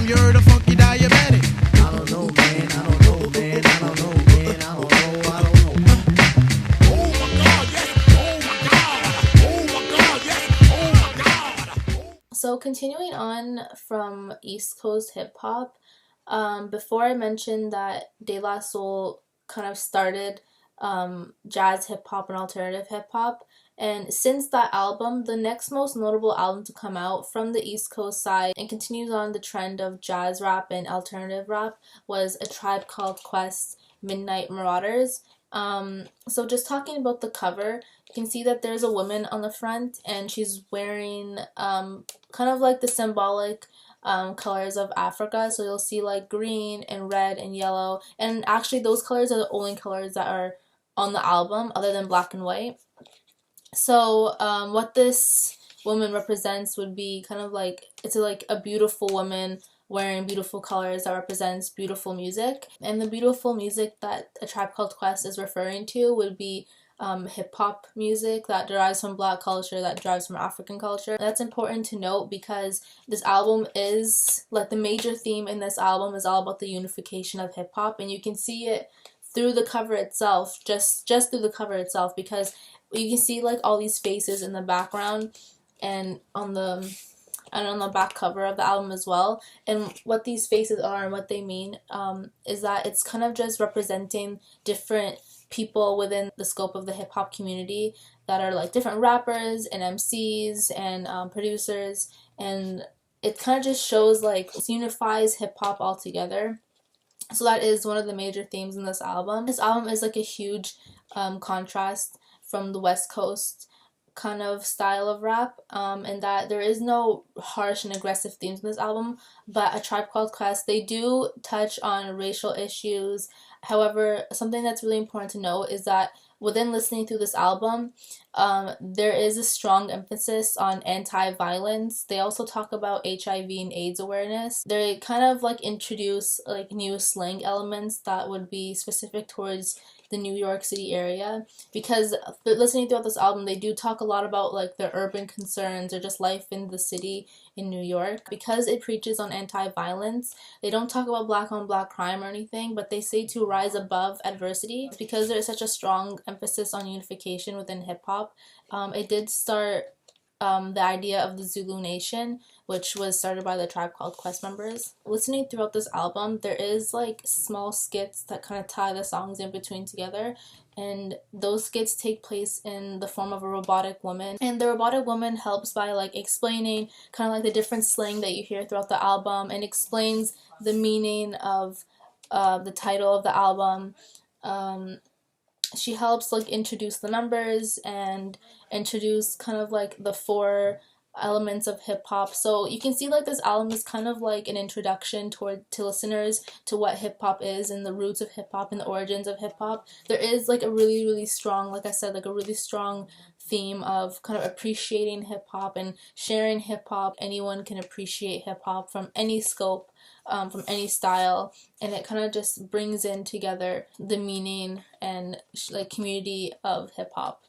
time you heard a funky diabetic? I don't know, man. I don't know, man. I don't know, man. I don't know. I don't know. Oh my God, yes. Oh my God. Oh my God, yes. Oh my God. So continuing on from East Coast hip hop, before I mentioned that De La Soul kind of started jazz hip hop and alternative hip hop. And since that album, the next most notable album to come out from the East Coast side and continues on the trend of jazz rap and alternative rap was A Tribe Called Quest Midnight Marauders. So just talking about the cover, you can see that there's a woman on the front and she's wearing kind of like the symbolic colors of Africa. So you'll see like green and red and yellow, and actually those colors are the only colors that are on the album other than black and white. So what this woman represents would be kind of like, it's like a beautiful woman wearing beautiful colors that represents beautiful music. And the beautiful music that A Tribe Called Quest is referring to would be hip-hop music that derives from black culture, that derives from African culture. That's important to note because this album is, like, the major theme in this album is all about the unification of hip-hop, and you can see it through the cover itself, just through the cover itself, because you can see like all these faces in the background and on the back cover of the album as well. And what these faces are and what they mean is that it's kind of just representing different people within the scope of the hip hop community that are like different rappers and MCs and producers, and it kind of just shows like unifies hip hop all together. So that is one of the major themes in this album. This album is like a huge contrast from the West Coast kind of style of rap, and that there is no harsh and aggressive themes in this album, but A Tribe Called Quest, they do touch on racial issues. However, something that's really important to note is that within listening through this album, there is a strong emphasis on anti-violence. They also talk about HIV and AIDS awareness. They kind of like introduce like new slang elements that would be specific towards the New York City area, because listening throughout this album they do talk a lot about like the urban concerns or just life in the city in New York. Because it preaches on anti-violence, they don't talk about black on black crime or anything, but they say to rise above adversity. Because there is such a strong emphasis on unification within hip-hop, it did start the idea of the Zulu Nation, which was started by the Tribe Called Quest members. Listening throughout this album, there is like small skits that kind of tie the songs in between together, and those skits take place in the form of a robotic woman. And the robotic woman helps by like explaining kind of like the different slang that you hear throughout the album, and explains the meaning of the title of the album. She helps like introduce the numbers and introduce kind of like the four elements of hip hop. So you can see like this album is kind of like an introduction to listeners to what hip hop is and the roots of hip hop and the origins of hip hop. There is like a really strong, like I said, like a really strong theme of kind of appreciating hip hop and sharing hip hop. Anyone can appreciate hip hop from any scope, from any style, and it kind of just brings in together the meaning and like community of hip hop.